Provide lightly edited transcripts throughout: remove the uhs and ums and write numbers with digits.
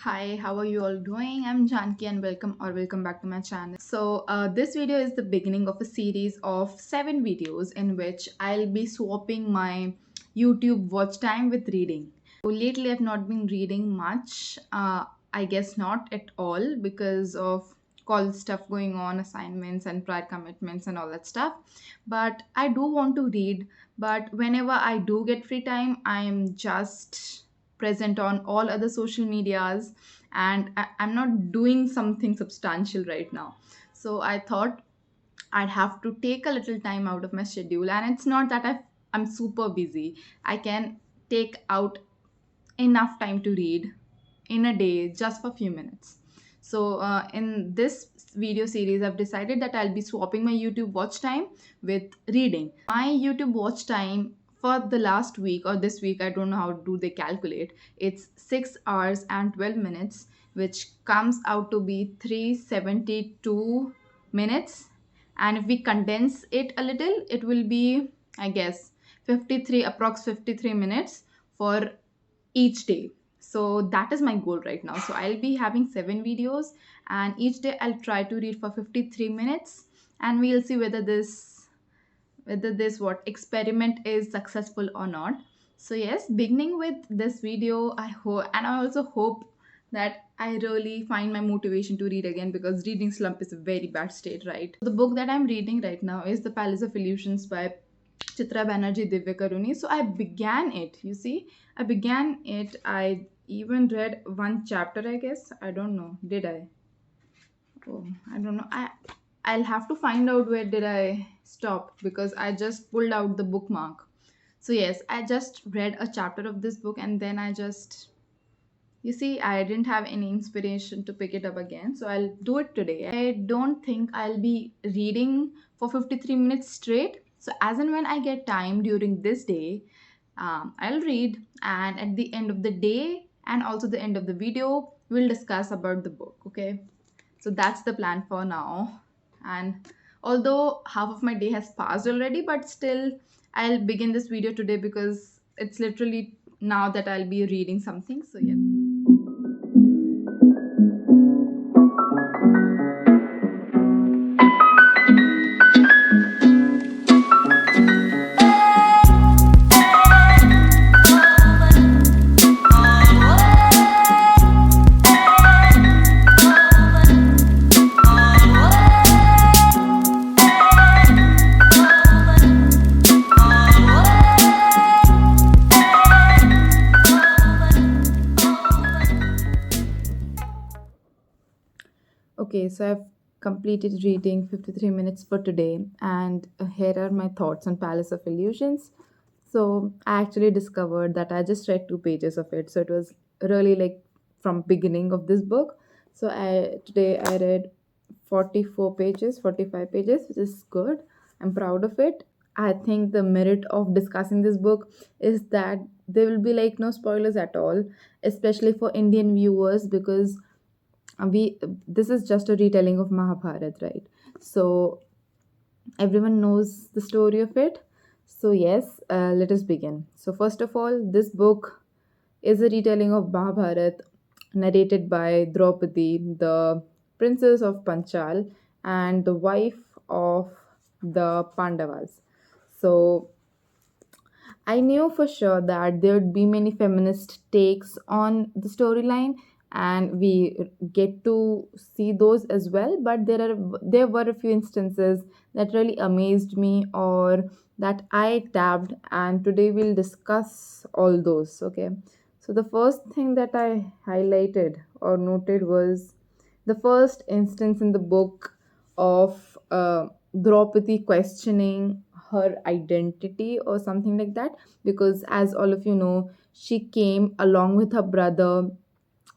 Hi, how are you all doing? I'm Janki and welcome back to my channel. This video is the beginning of a series of 7 videos in which I'll be swapping my YouTube watch time with reading. So lately, I've not been reading much. I guess not at all because of college stuff going on, assignments and prior commitments and all that stuff. But I do want to read. But whenever I do get free time, I'm just present on all other social medias, and I'm not doing something substantial right now. So I thought I'd have to take a little time out of my schedule, and it's not that I'm super busy. I can take out enough time to read in a day just for a few minutes. In this video series, I've decided that I'll be swapping my YouTube watch time with reading. My YouTube watch time for the last week or this week, I don't know how do they calculate. It's 6 hours and 12 minutes, which comes out to be 372 minutes. And if we condense it a little, it will be, I guess, 53 minutes for each day. So that is my goal right now. So I'll be having 7 videos, and each day I'll try to read for 53 minutes, and we'll see whether this what experiment is successful or not. So yes, beginning with this video, I hope, and I also hope that I really find my motivation to read again, because reading slump is a very bad state, right? The book that I'm reading right now is The Palace of Illusions by Chitra Banerjee Divya Karuni. So I began it. You see, I began it. I even read one chapter, I guess. I don't know. Did I? Oh, I don't know. I'll have to find out where did I stop, because I just pulled out the bookmark. So yes, I just read a chapter of this book, and then I just, you see, I didn't have any inspiration to pick it up again. So I'll do it today. I don't think I'll be reading for 53 minutes straight. So as and when I get time during this day, I'll read, and at the end of the day and also the end of the video, we'll discuss about the book. Okay. So that's the plan for now. And although half of my day has passed already, but still, I'll begin this video today because it's literally now that I'll be reading something. So, yeah. Okay, so I've completed reading 53 minutes for today, and here are my thoughts on Palace of Illusions. So I actually discovered that I just read 2 pages of it, so it was really like from beginning of this book. So I today I read 44 pages, 45 pages, which is good. I'm proud of it. I think the merit of discussing this book is that there will be like no spoilers at all, especially for Indian viewers, because we this is just a retelling of Mahabharat, right? So everyone knows the story of it. So yes, let us begin. So first of all, this book is a retelling of Mahabharat, narrated by Draupadi, the princess of Panchal and the wife of the Pandavas. So I knew for sure that there would be many feminist takes on the storyline, and we get to see those as well. But there were a few instances that really amazed me, or that I tabbed, and today we'll discuss all those. Okay, so the first thing that I highlighted or noted was the first instance in the book of Draupadi questioning her identity or something like that, because as all of you know, she came along with her brother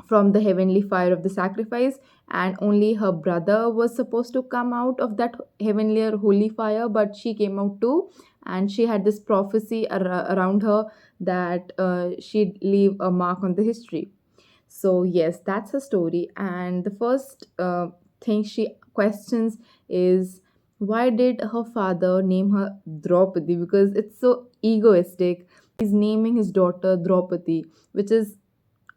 from the heavenly fire of the sacrifice, and only her brother was supposed to come out of that heavenly or holy fire, but she came out too, and she had this prophecy around her that she'd leave a mark on the history. So yes, that's her story, and the first thing she questions is, why did her father name her Draupadi? Because it's so egoistic. He's naming his daughter Draupadi, which is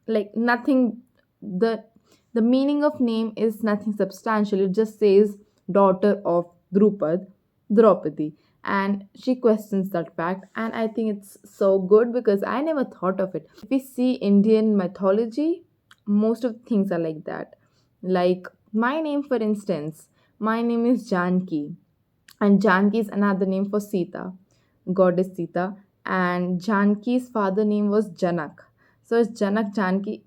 like nothing the the meaning of name is nothing substantial. It just says daughter of Draupadi, and she questions that fact. And I think it's so good because I never thought of it. If we see Indian mythology, most of the things are like that. Like my name, for instance, my name is Janki, and Janki is another name for Sita, goddess Sita, and Janki's father name was Janak. So it's Janak Janki.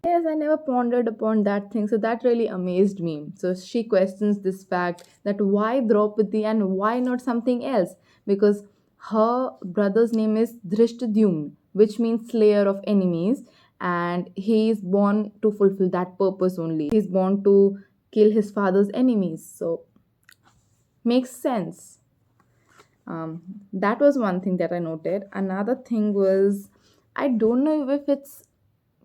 Yes, I never pondered upon that thing. So that really amazed me. So she questions this fact that why Draupadi and why not something else? Because her brother's name is Drishtadyumna, which means slayer of enemies, and he is born to fulfill that purpose only. He's born to kill his father's enemies. So makes sense. That was one thing that I noted. Another thing was I don't know if it's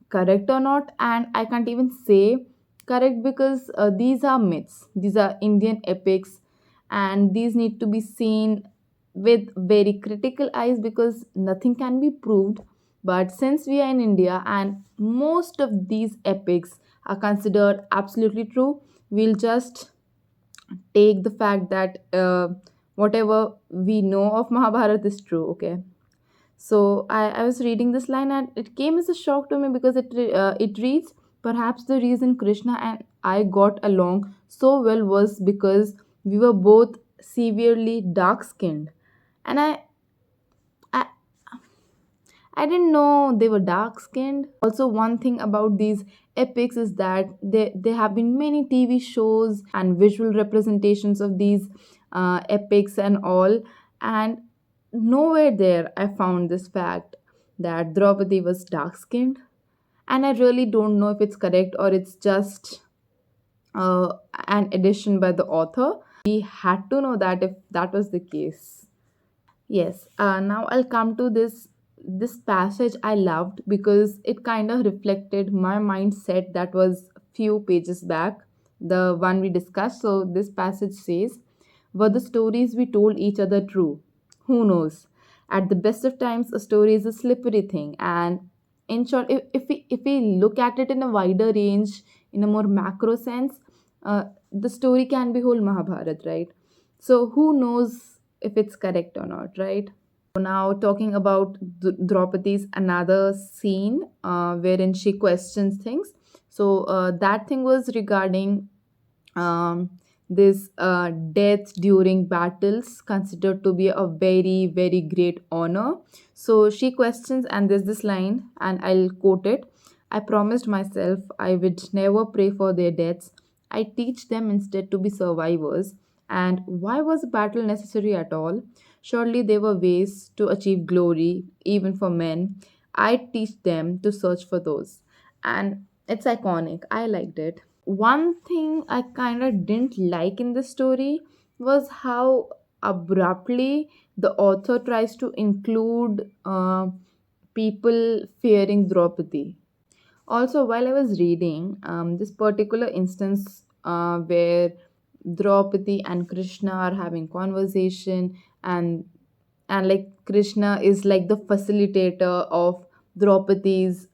correct or not, and I can't even say correct because these are myths, these are Indian epics, and these need to be seen with very critical eyes because nothing can be proved. But since we are in India and most of these epics are considered absolutely true, we'll just take the fact that whatever we know of Mahabharata is true. Okay, so I was reading this line and it came as a shock to me because it reads, perhaps the reason Krishna and I got along so well was because we were both severely dark skinned. And I, I didn't know they were dark skinned. Also, one thing about these epics is that there have been many TV shows and visual representations of these epics and all. And nowhere there I found this fact that Draupadi was dark skinned. And I really don't know if it's correct or it's just uh, an addition by the author. We had to know that if that was the case. Yes, now I'll come to this passage I loved because it kind of reflected my mindset that was few pages back, the one we discussed. So this passage says, were the stories we told each other true? Who knows? At the best of times, a story is a slippery thing, and in short, if we look at it in a wider range, in a more macro sense, the story can be whole Mahabharat, right? So who knows if it's correct or not, right? So now talking about Draupadi's another scene wherein she questions things. So that thing was regarding this death during battles considered to be a very very great honor. So she questions, and there's this line, and I'll quote it. I promised myself I would never pray for their deaths. I teach them instead to be survivors. And why was a battle necessary at all? Surely there were ways to achieve glory even for men. I teach them to search for those. And it's iconic. I liked it. One thing I kind of didn't like in the story was how abruptly the author tries to include people fearing Draupadi. Also, while I was reading this particular instance where Draupadi and Krishna are having conversation, and like Krishna is like the facilitator of Draupadi's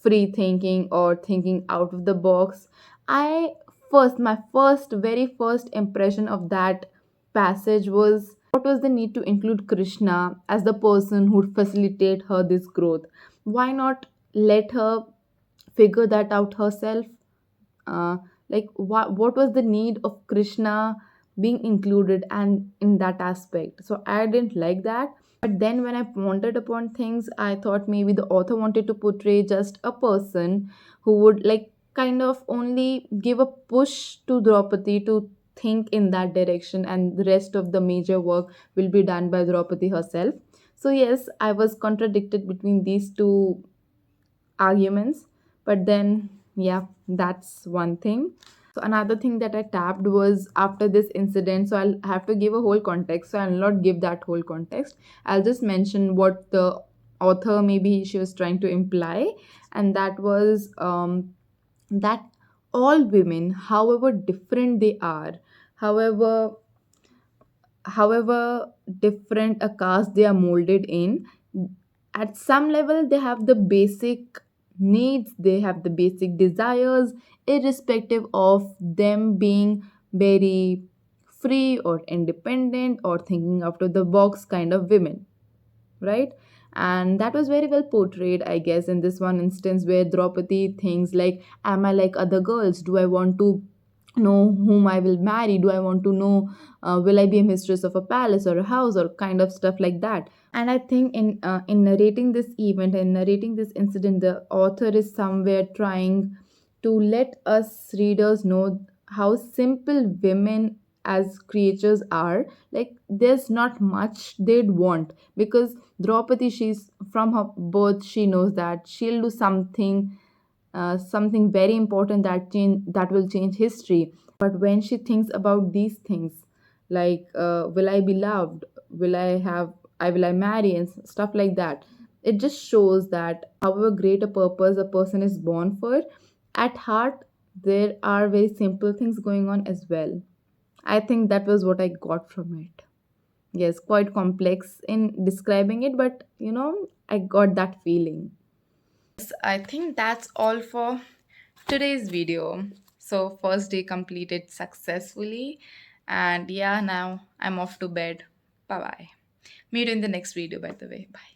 free thinking or thinking out of the box. I my very first impression of that passage was, what was the need to include Krishna as the person who would facilitate her this growth? Why not let her figure that out herself? uh, like what was the need of Krishna being included and in that aspect? So I didn't like that. But then when I pondered upon things, I thought maybe the author wanted to portray just a person who would like kind of only give a push to Draupadi to think in that direction, and the rest of the major work will be done by Draupadi herself. So yes, I was contradicted between these two arguments. But then, yeah, that's one thing. So another thing that I tapped was after this incident, so I'll have to give a whole context, so I'll not give that whole context. I'll just mention what the author maybe she was trying to imply, and that was that all women, however different they are, however however different a caste they are molded in, at some level they have the basic needs, they have the basic desires, irrespective of them being very free or independent or thinking out of the box kind of women, right? And that was very well portrayed, I guess, in this one instance where Draupadi thinks like, am I like other girls? Do I want to know whom I will marry? Do I want to know, will I be a mistress of a palace or a house or kind of stuff like that? And I think in narrating this event and narrating this incident, the author is somewhere trying to let us readers know how simple women as creatures are. Like, there's not much they'd want, because Draupadi, she's from her birth, she knows that she'll do something very important that will change history. But when she thinks about these things, like, will I be loved, will I marry, and stuff like that, it just shows that however great a purpose a person is born for, at heart there are very simple things going on as well. I think that was what I got from it. Yes, quite complex in describing it, but I got that feeling. I think that's all for today's video. So, first day completed successfully, and yeah, now I'm off to bed. Bye bye. Meet you in the next video, by the way. Bye.